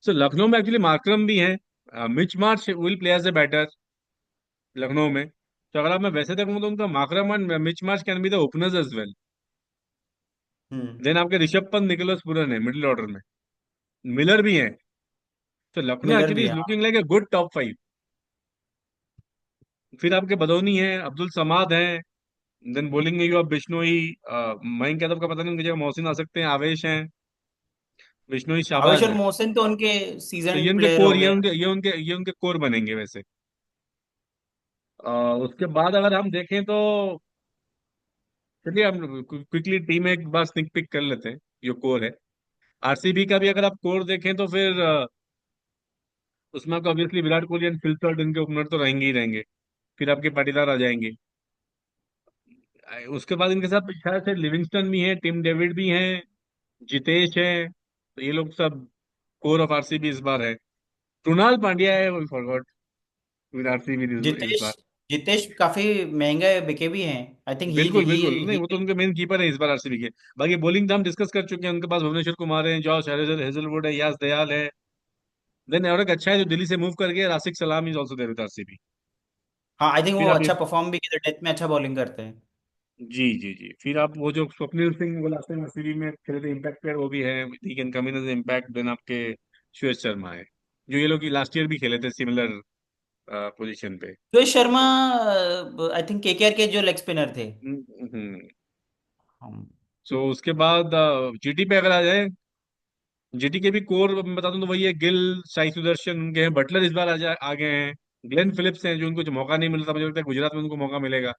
[SPEAKER 1] सो लखनऊ में एक्चुअली मार्करम भी हैं, Mitch Marsh will play as a batter Lucknow में। तो अगर आप, मैं वैसे देखूँ तो उनका Markram and Mitch Marsh can be the openers as well.
[SPEAKER 2] Hmm.
[SPEAKER 1] Then आपके ऋषभ पंत, निकोलस पूरन है मिडिल ऑर्डर में, मिलर भी हैं। तो लखनऊ
[SPEAKER 2] मिलर
[SPEAKER 1] एक्चुअली
[SPEAKER 2] भी
[SPEAKER 1] इज
[SPEAKER 2] है हाँ।
[SPEAKER 1] Looking like a good top 5। फिर आपके बदौनी हैं, अब्दुल समाद हैं, देन बॉलिंग में यू आप बिश्नोई, मयंक यादव का पता नहीं, उनकी जगह मोहसिन आ सकते हैं, आवेश हैं, बिश्नोई,
[SPEAKER 2] आवेश
[SPEAKER 1] शाहबाज
[SPEAKER 2] और
[SPEAKER 1] है।
[SPEAKER 2] मोहसिन तो उनके
[SPEAKER 1] तो
[SPEAKER 2] सीजन
[SPEAKER 1] ये उनके
[SPEAKER 2] प्लेयर
[SPEAKER 1] कोर,
[SPEAKER 2] हो गए हैं।
[SPEAKER 1] ये उनके कोर बनेंगे वैसे। उसके बाद अगर हम देखें तो चलिए हम क्विकली टीम एक बार स्निक पिक कर लेते हैं जो कोर है। आरसीबी का भी अगर आप कोर देखें तो फिर उसमें आपको obviously Virat Kohli and Phil Salt, इनके ओपनर तो रहेंगे ही रहेंगे। फिर आपके पाटीदार आ जाएंगे। उसके बाद इनके साथ शायद से लिविंगस्टन भी है, टिम डेविड भी हैं, जितेश है। तो ये लोग सब कोर ऑफ आरसीबी इस बार है। कृणाल पांड्या है, वी फॉरगॉट, विद आरसीबी इस
[SPEAKER 2] जितेश
[SPEAKER 1] बार।
[SPEAKER 2] जितेश काफी महंगे बिके भी हैं। आई थिंक ही
[SPEAKER 1] बिल्कुल
[SPEAKER 2] ही
[SPEAKER 1] बिल्कुल, नहीं
[SPEAKER 2] ही
[SPEAKER 1] वो तो उनके मेन कीपर है इस बार आरसीबी के। बाकी बॉलिंग तो हम डिस्कस कर चुके हैं, उनके पास भुवनेश्वर कुमार है, जॉश हेजलवुड है, यास दयाल है। देन और एक अच्छा है जो दिल्ली से मूव कर गया, Rasikh Salam is also there with RCB.
[SPEAKER 2] हाँ, आई थिंक वो
[SPEAKER 1] फिर आप
[SPEAKER 2] अच्छा परफॉर्म भी किया, डेथ में अच्छा बॉलिंग करते हैं।
[SPEAKER 1] जी जी जी, फिर आप वो जो स्वप्निल सिंह वो लास्ट टाइम आरसीबी में खेले थे इम्पैक्ट प्लेयर, वो भी है, he can come in as impact. Then आपके सुरेश शर्मा है, जो ये लोग लास्ट ईयर भी खेले थे सिमिलर पोजीशन पे।
[SPEAKER 2] Rohit Sharma I think KKR के जो लेग स्पिनर थे।
[SPEAKER 1] हम्म।
[SPEAKER 2] हम
[SPEAKER 1] सो उसके बाद जीटी पे अगर आ जाए, जीटी के भी कोर मैं बता दूं तो वही है, गिल, साई सुदर्शन उनके हैं, बटलर इस बार आ गए हैं, ग्लेन फिलिप्स हैं जो उनको जो मौका नहीं मिलता, मुझे लगता है गुजरात में उनको मौका मिलेगा।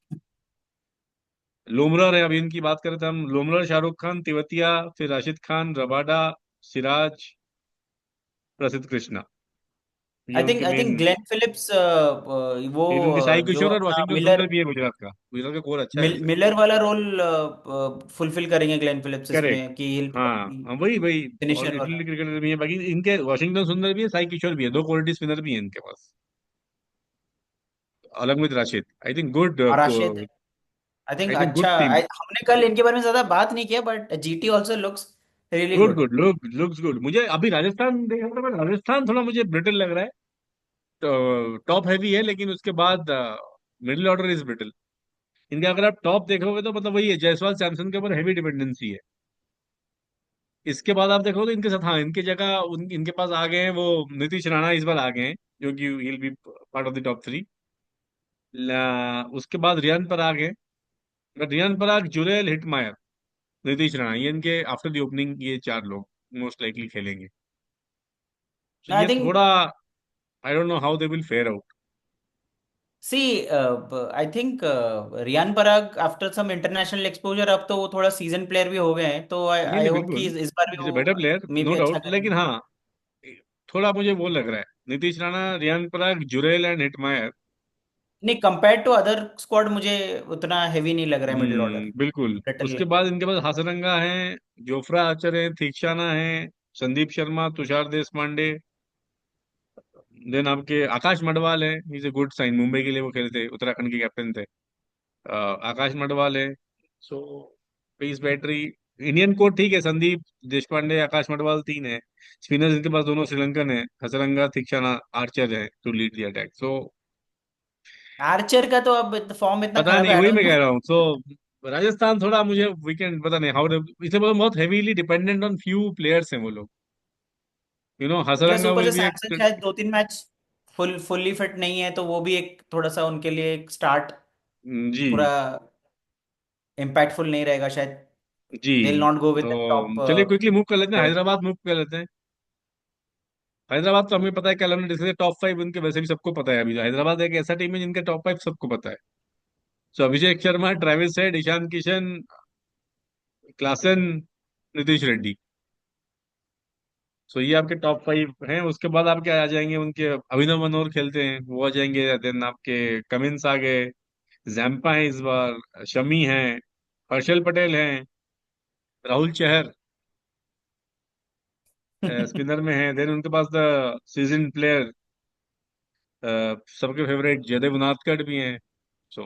[SPEAKER 1] लोमरर है, अभी इनकी बात करें तो हम, लोमरर, शाहरुख खान, तिवतिया, फिर राशिद खान, रबाडा, सिराज, प्रसिद्ध कृष्णा, ये उनके
[SPEAKER 2] I think
[SPEAKER 1] main.
[SPEAKER 2] Glenn Phillips वो
[SPEAKER 1] फिर उनके साई
[SPEAKER 2] जो
[SPEAKER 1] किशोर और
[SPEAKER 2] अपना
[SPEAKER 1] वाशिंगटन
[SPEAKER 2] मिलर
[SPEAKER 1] सुंदर भी है गुजरात का, गुजरात का कोर अच्छा है वैसे।
[SPEAKER 2] मिलर वाला रोल फुलफिल करेंगे ग्लेन फिलिप्स
[SPEAKER 1] करेक्ट।
[SPEAKER 2] इसमें, कि हिल
[SPEAKER 1] हाँ हाँ, वही वही। और
[SPEAKER 2] फिनिशर
[SPEAKER 1] इटली
[SPEAKER 2] वाला।
[SPEAKER 1] क्रिकेटर भी है, बाकी इनके वाशिंगटन सुंदर भी है, साई किशोर भी है, दो क्वालिटी स्पिनर भी है इनके पास, अलग with Rashid. I think good,
[SPEAKER 2] और Rashid I think
[SPEAKER 1] I think
[SPEAKER 2] अच्छा,
[SPEAKER 1] गुड टीम।
[SPEAKER 2] हमने कल इनके बारे में ज्यादा बात नहीं किया, but GT also looks really
[SPEAKER 1] good
[SPEAKER 2] good.
[SPEAKER 1] Good, looks good. मुझे अभी राजस्थान देख रहा था मैं, राजस्थान थोड़ा मुझे ब्रिटल लग रहा है। तो टॉप हैवी है, लेकिन उसके बाद मिडिल ऑर्डर इज ब्रिटल। इनका अगर आप टॉप देखोगे तो मतलब वही है, जायसवाल सैमसन के ऊपर हैवी डिपेंडेंसी है। इसके बाद आप देखोगे इनके साथ, हाँ इनकी जगह इनके पास आ गए हैं वो, नीतीश राणा इस बार आ गए हैं, जो कि will be part of the top three. उसके बाद रियान पराग है, बट रियान पराग, जुरेल, हिटमायर, नीतीश राणा, ये इनके आफ्टर द ओपनिंग ये चार लोग मोस्ट लाइकली खेलेंगे। तो
[SPEAKER 2] आई
[SPEAKER 1] ये
[SPEAKER 2] थिंक
[SPEAKER 1] थोड़ा, I don't know how they will fare out.
[SPEAKER 2] See I think Riyan Parag after some international exposure, अब तो वो थोड़ा सीजन प्लेयर भी हो गए हैं, तो आई
[SPEAKER 1] नहीं
[SPEAKER 2] आई
[SPEAKER 1] नहीं
[SPEAKER 2] होप कि
[SPEAKER 1] बिल्कुल,
[SPEAKER 2] इस बार भी
[SPEAKER 1] इज ए बेटर
[SPEAKER 2] वो
[SPEAKER 1] प्लेयर,
[SPEAKER 2] मे
[SPEAKER 1] नो
[SPEAKER 2] भी अच्छा
[SPEAKER 1] डाउट, लेकिन
[SPEAKER 2] करेंगे।
[SPEAKER 1] हाँ थोड़ा मुझे वो लग रहा है, नीतीश राणा, रियान पराग, जुरेल एंड हिटमायर।
[SPEAKER 2] नहीं, कंपेयर टू अदर स्क्वाड मुझे उतना हैवी नहीं लग रहा है मिडिल ऑर्डर।
[SPEAKER 1] बिल्कुल।
[SPEAKER 2] लिटिल
[SPEAKER 1] उसके
[SPEAKER 2] लग
[SPEAKER 1] बाद
[SPEAKER 2] रहा है।
[SPEAKER 1] इनके पास हासरंगा है, जोफ्रा आर्चर है, थीक्षाना है, संदीप शर्मा, तुषार देश पांडे। देन आपके आकाश मडवाल है, is a good sign, Mumbai के लिए वो खेलते, उत्तराखंड के कैप्टन थे। आकाश मडवाल है। सो पेस बैटरी, इंडियन कोच ठीक है, संदीप देश पांडे, आकाश मडवाल, तीन है। स्पिनर्स इनके पास दोनों श्रीलंकन है, हसरंगा, थिक्षाना, आर्चर है to lead the attack. So
[SPEAKER 2] Archer का तो अब फॉर्म इतना
[SPEAKER 1] पता
[SPEAKER 2] खराब
[SPEAKER 1] नहीं,
[SPEAKER 2] है, आई
[SPEAKER 1] वही
[SPEAKER 2] डोंट
[SPEAKER 1] मैं
[SPEAKER 2] नो।
[SPEAKER 1] कह रहा हूँ। सो राजस्थान थोड़ा मुझे वीकेंड पता नहीं हाउ, इसे बहुत heavily dependent on few players हैं वो लोग,
[SPEAKER 2] प्लस
[SPEAKER 1] हसरंगा
[SPEAKER 2] ऊपर
[SPEAKER 1] विल
[SPEAKER 2] से
[SPEAKER 1] बी
[SPEAKER 2] सैमसन
[SPEAKER 1] एक।
[SPEAKER 2] शायद 2-3 मैच फुल्ली फिट नहीं है, तो वो भी एक थोड़ा सा उनके लिए एक स्टार्ट
[SPEAKER 1] जी
[SPEAKER 2] पूरा इम्पैक्टफुल नहीं रहेगा शायद।
[SPEAKER 1] जी।
[SPEAKER 2] They will not go with top.
[SPEAKER 1] तो चलिए क्विकली मूव कर लेते हैं, हैदराबाद मूव कर लेते हैं। हैदराबाद तो हमें पता है, कल हमने डिस्कस, टॉप फाइव उनके वैसे भी सबको पता है। अभी जो हैदराबाद एक ऐसा टीम है जिनके टॉप फाइव सबको पता है। So Abhishek Sharma, Travis Head, Ishan Kishan, Klaasen, Nitish Reddy. So ये आपके टॉप फाइव हैं। उसके बाद आपके आ जाएंगे उनके, अभिनव मनोहर खेलते हैं वो आ जाएंगे, देन आपके कमिंस आ गए, जैम्पा है इस बार, शमी है, हर्षल पटेल हैं, राहुल चहर स्पिनर में है। देन उनके पास द सीजन प्लेयर, सबके फेवरेट जयदेव उनादकट भी हैं। So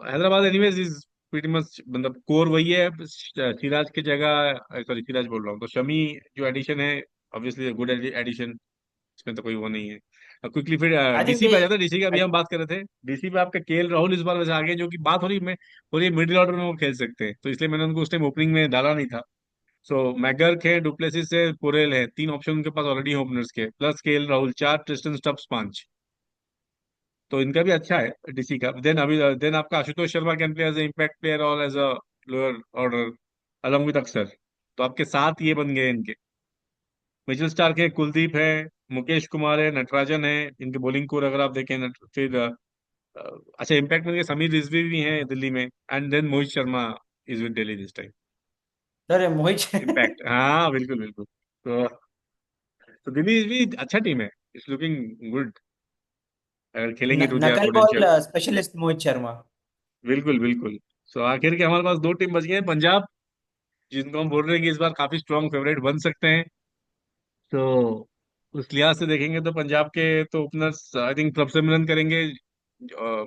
[SPEAKER 1] Hyderabad anyways is pretty much, मतलब कोर वही है। सिराज की जगह, सॉरी सिराज बोल रहा हूँ, तो शमी जो एडिशन है, ऑब्वियसली गुड एडिशन, इसमें तो कोई वो नहीं है। क्विकली फिर
[SPEAKER 2] आई थिंक
[SPEAKER 1] डीसी
[SPEAKER 2] दे
[SPEAKER 1] पे आ जाता है, डीसी का अभी हम बात कर रहे थे। डीसी पे आपका केएल राहुल इस बार वैसे आगे, जो कि बात हो रही मिडिल ऑर्डर में वो खेल सकते हैं, तो इसलिए मैंने उनको उस टाइम ओपनिंग में डाला नहीं था। सो मैकगर्क है, डुप्लेसिस है, पोरेल है, तीन ऑप्शन उनके पास ऑलरेडी ओपनर्स के, प्लस केएल राहुल चार, ट्रिस्टन स्टब्स पांच। तो इनका भी अच्छा है डीसी का। देन अभी देन आपका Ashutosh Sharma can play as a impact player और as a lower order along with Axar. तो आपके सात ये बन गए इनके। मिचेल स्टार्क है, कुलदीप है, मुकेश कुमार है, नटराजन है। इनके बॉलिंग कोर अगर आप देखें फिर अच्छा इम्पैक्ट में समीर रिजवी भी हैं दिल्ली में। And then Mohit Sharma is with Delhi this time.
[SPEAKER 2] अरे मोहित
[SPEAKER 1] इम्पैक्ट, हाँ बिल्कुल बिल्कुल। तो दिल्ली भी अच्छा टीम है, इट्स लुकिंग गुड। अगर खेलेंगे टू देयर
[SPEAKER 2] नकल ball
[SPEAKER 1] potential.
[SPEAKER 2] Specialist Mohit Sharma.
[SPEAKER 1] बिल्कुल बिल्कुल। सो आखिर के हमारे पास दो टीम बच गए हैं, पंजाब जिनको हम बोल रहे हैं कि इस बार काफी स्ट्रॉन्ग फेवरेट बन सकते हैं। तो उस लिहाज से देखेंगे तो पंजाब के तो ओपनर्स आई थिंक प्रभ सिमरन करेंगे,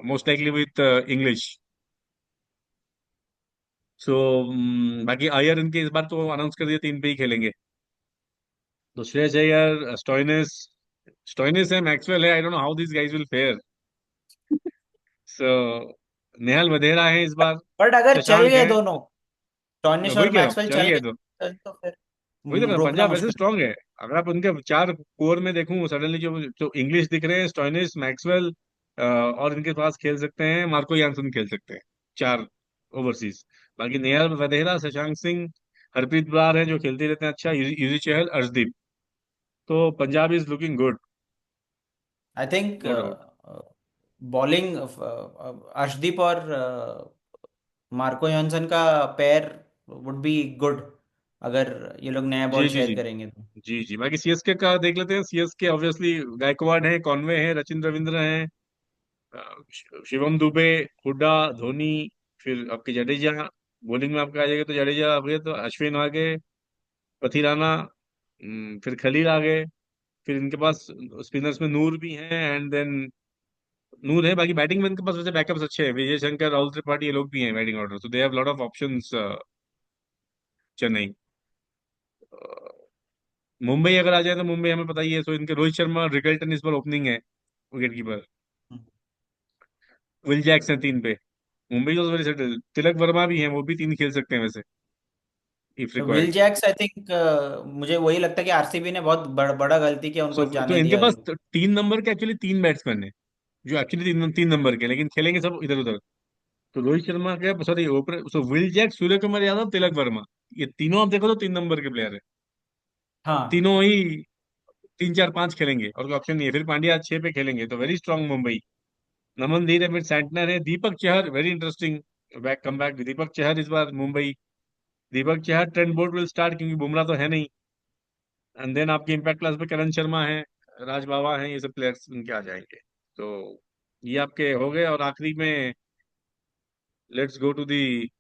[SPEAKER 1] मोस्ट लाइकली विथ इंग्लिश। सो बाकी अय्यर इनके इस बार तो अनाउंस कर दिया तीन पे ही खेलेंगे। तो श्रेयस अय्यर, स्टोइनिस, स्टोइनिस है, मैक्सवेल है, I don't know how this guys will fare. So Nehal Wadhera है इस बार,
[SPEAKER 2] बट अगर चल
[SPEAKER 1] शशांक
[SPEAKER 2] गए
[SPEAKER 1] है।
[SPEAKER 2] दोनों, टॉनिश
[SPEAKER 1] वही
[SPEAKER 2] और
[SPEAKER 1] कह रहा हूँ,
[SPEAKER 2] मैक्सवेल
[SPEAKER 1] चल
[SPEAKER 2] चल
[SPEAKER 1] गए तो
[SPEAKER 2] गए तो फिर
[SPEAKER 1] वही तो
[SPEAKER 2] रोकना
[SPEAKER 1] पंजाब वैसे
[SPEAKER 2] मुश्किल।
[SPEAKER 1] स्ट्रांग है। अगर आप उनके चार कोर में देखूं सडनली जो जो इंग्लिश दिख रहे हैं, स्टोइनिस, मैक्सवेल, और इनके पास खेल सकते हैं मार्को यानसन खेल सकते हैं, चार ओवरसीज। बाकी नेहल वधेरा, शशांक सिंह, हरप्रीत बरार हैं जो खेलते रहते हैं अच्छा, युजी चहल, अर्शदीप। तो Punjab is looking good,
[SPEAKER 2] I think
[SPEAKER 1] no doubt.
[SPEAKER 2] Bowling Arshdeep और मार्को जॉनसन का पेयर वुड बी गुड अगर ये लोग नया
[SPEAKER 1] जी
[SPEAKER 2] बॉल
[SPEAKER 1] जी
[SPEAKER 2] शेयर
[SPEAKER 1] जी
[SPEAKER 2] करेंगे तो।
[SPEAKER 1] जी जी। बाकी सीएसके का देख लेते हैं। सीएसके ऑब्वियसली गायकवाड है, कॉनवे है, रचिन रविंद्र हैं, शिवम दुबे, हुड्डा, धोनी, फिर आपके जडेजा। बॉलिंग में आपका आ जाएगा तो जडेजा आ गए, तो अश्विन आ गए, पथिराना, फिर खलील आ गए। फिर इनके पास स्पिनर्स में नूर भी हैं, एंड देन नूर है। बाकी बैटिंग में इनके पास वैसे बैकअप्स अच्छे हैं, विजय शंकर, राहुल त्रिपाठी, ये लोग भी हैं बैटिंग ऑर्डर, तो they have lot of options. Chennai, Mumbai अगर आ जाए तो मुंबई हमें पता ही है, सो इनके रोहित शर्मा, रिकल्टन इस बार ओपनिंग है विकेट कीपर। विल जैक्स है तीन पे। मुंबई जो वेरी सेटल, तिलक वर्मा भी हैं, वो भी तीन खेल सकते हैं वैसे if
[SPEAKER 2] will
[SPEAKER 1] required.
[SPEAKER 2] Jacks I think मुझे वही लगता है कि आरसीबी ने बहुत बड़ा गलती किया
[SPEAKER 1] सो
[SPEAKER 2] उनको
[SPEAKER 1] तो
[SPEAKER 2] जाने
[SPEAKER 1] इनके
[SPEAKER 2] दिया।
[SPEAKER 1] पास तीन नंबर के एक्चुअली तीन बैट्समैन है जो एक्चुअली तीन तीन नंबर के, लेकिन खेलेंगे सब इधर उधर। तो रोहित शर्मा के, sorry opener, so Will Jacks, Surya Kumar Yadav, Tilak Varma, ये तीनों आप देखो तो तीन नंबर के प्लेयर है।
[SPEAKER 2] हाँ।
[SPEAKER 1] तीनों ही तीन चार पांच खेलेंगे और कोई ऑप्शन नहीं है। फिर पांड्या छह पे खेलेंगे, तो वेरी स्ट्रांग मुंबई। नमन धीर है, फिर सैंटनर है, Deepak Chahar, very interesting back come back Deepak Chahar इस बार Mumbai. Deepak Chahar, Trent Boult will start क्योंकि बुमराह तो है नहीं। एंड देन आपके इम्पैक्ट क्लास पे करण शर्मा है, राज बावा है, ये सब प्लेयर्स उनके आ जाएंगे। तो ये आपके हो गए, और आखिरी में let's go to the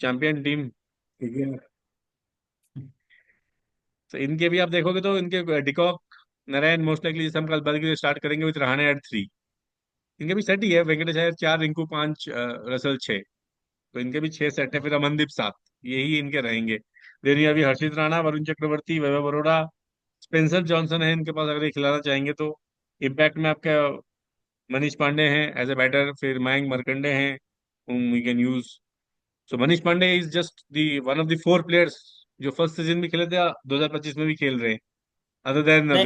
[SPEAKER 1] champion team. ठीक है। तो इनके भी आप देखोगे तो इनके डिकॉक, नारायण मोस्ट लाइकली जैसे हम कल बात की स्टार्ट करेंगे विथ रहाणे एट थ्री। इनके भी सेट ही है, वेंकटेश अय्यर चार, रिंकू पांच, रसल छह। तो इनके भी छह सेट है, फिर अमनदीप सात। यही इनके रहेंगे। देन ये अभी हर्षित राणा, वरुण चक्रवर्ती, वैभव अरोड़ा, स्पेंसर जॉनसन है इनके पास अगर ये खिलाना चाहेंगे तो। इम्पैक्ट में आपका मनीष पांडे हैं एज ए बैटर, फिर मयंक मरकंडे हैं whom we can use. So Manish Pandey is just the one of the four players जो फर्स्ट सीजन में खेले थे, 2025 में भी खेल रहे हैं, अदर देन
[SPEAKER 2] नहीं नहीं,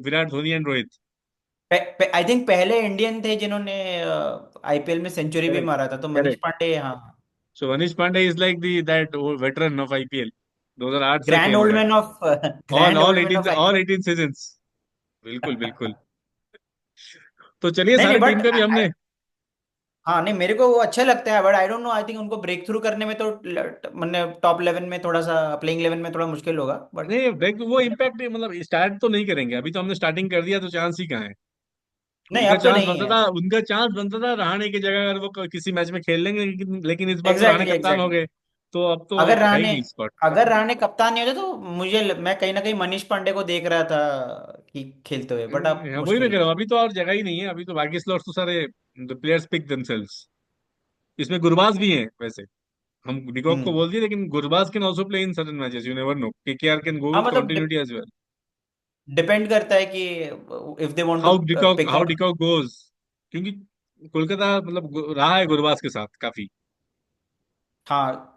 [SPEAKER 1] Virat Dhoni and Rohit.
[SPEAKER 2] I think पहले इंडियन थे जिन्होंने आईपीएल में सेंचुरी भी
[SPEAKER 1] करेक्ट
[SPEAKER 2] मारा था, तो मनीष
[SPEAKER 1] करेक्ट।
[SPEAKER 2] पांडे हाँ।
[SPEAKER 1] So Manish Pandey is like the that veteran of IPL, 2008 से
[SPEAKER 2] ग्रैंड
[SPEAKER 1] खेल
[SPEAKER 2] ओल्ड
[SPEAKER 1] रहे हैं।
[SPEAKER 2] Man of
[SPEAKER 1] all
[SPEAKER 2] grand
[SPEAKER 1] all
[SPEAKER 2] old man
[SPEAKER 1] 18,
[SPEAKER 2] of
[SPEAKER 1] all
[SPEAKER 2] IPL.
[SPEAKER 1] 18 seasons. बिल्कुल बिल्कुल। तो चलिए
[SPEAKER 2] नहीं नहीं
[SPEAKER 1] सारे टीम
[SPEAKER 2] बट
[SPEAKER 1] पे भी हमने।
[SPEAKER 2] हाँ नहीं, मेरे को वो अच्छा लगता है, but I don't no, I think उनको ब्रेक थ्रू करने में तो मैंने टॉप 11 में थोड़ा सा, प्लेइंग 11 में थोड़ा मुश्किल होगा बट।
[SPEAKER 1] नहीं देख वो इम्पैक्ट मतलब स्टार्ट तो नहीं करेंगे, अभी तो हमने स्टार्टिंग कर दिया, तो चांस ही कहाँ है।
[SPEAKER 2] नहीं अब तो नहीं है।
[SPEAKER 1] उनका चांस बनता था रहाणे की जगह अगर वो किसी मैच में खेल लेंगे, लेकिन इस बार तो रहाणे
[SPEAKER 2] एग्जैक्टली
[SPEAKER 1] कप्तान हो
[SPEAKER 2] एग्जैक्टली।
[SPEAKER 1] गए, तो अब तो
[SPEAKER 2] अगर
[SPEAKER 1] है ही
[SPEAKER 2] रहाणे
[SPEAKER 1] नहीं स्पॉट।
[SPEAKER 2] अगर रहाणे कप्तान नहीं होते तो मैं कहीं ना कहीं मनीष पांडे को देख रहा था कि खेलते हुए, बट अब
[SPEAKER 1] वही मैं
[SPEAKER 2] मुश्किल
[SPEAKER 1] कह
[SPEAKER 2] है।
[SPEAKER 1] रहा हूँ, अभी तो और जगह ही नहीं है, अभी तो बाकी स्लॉट्स तो सारे द प्लेयर्स पिक देमसेल्व्स। इसमें गुरबाज भी हैं वैसे, हम डिकॉक को
[SPEAKER 2] हम्म।
[SPEAKER 1] बोल दिए, लेकिन Gurbaz can also play in certain matches, you never know, KKR can go
[SPEAKER 2] हाँ
[SPEAKER 1] विद
[SPEAKER 2] मतलब
[SPEAKER 1] कंटिन्यूटी एज वेल।
[SPEAKER 2] डिपेंड करता है कि if they want to pick
[SPEAKER 1] how
[SPEAKER 2] one.
[SPEAKER 1] De Kock goes, क्योंकि कोलकाता मतलब रहा है गुरबाज के साथ काफी।
[SPEAKER 2] हाँ,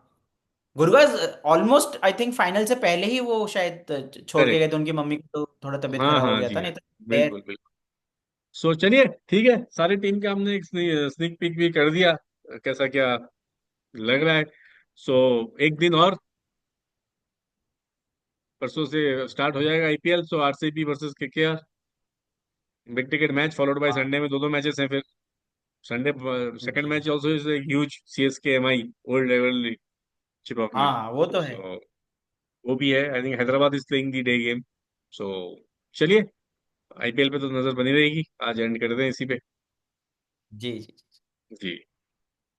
[SPEAKER 2] Gurbaz almost I think final से पहले ही वो शायद छोड़ के
[SPEAKER 1] करेक्ट,
[SPEAKER 2] गए थे, उनकी मम्मी को तो थोड़ा तबीयत
[SPEAKER 1] हाँ
[SPEAKER 2] खराब हो
[SPEAKER 1] हाँ
[SPEAKER 2] गया
[SPEAKER 1] जी
[SPEAKER 2] था,
[SPEAKER 1] हाँ,
[SPEAKER 2] नहीं तो
[SPEAKER 1] बिल्कुल बिल्कुल। सो चलिए ठीक है, सारी टीम का हमने एक स्नीक पीक भी कर दिया, कैसा क्या लग रहा है। सो एक दिन और, परसों से स्टार्ट हो जाएगा IPL. So RCB versus KKR, big ticket match followed by
[SPEAKER 2] हाँ
[SPEAKER 1] संडे में दो दो मैचेस हैं फिर। संडे सेकंड
[SPEAKER 2] जी।
[SPEAKER 1] Match also is huge, CSK MI, old level Chepauk में।
[SPEAKER 2] हाँ वो तो है।
[SPEAKER 1] सो वो भी है, I think Hyderabad is playing the day game. सो चलिए, आईपीएल पे तो नजर बनी रहेगी। आज एंड करते हैं इसी पे।
[SPEAKER 2] जी जी।
[SPEAKER 1] जी।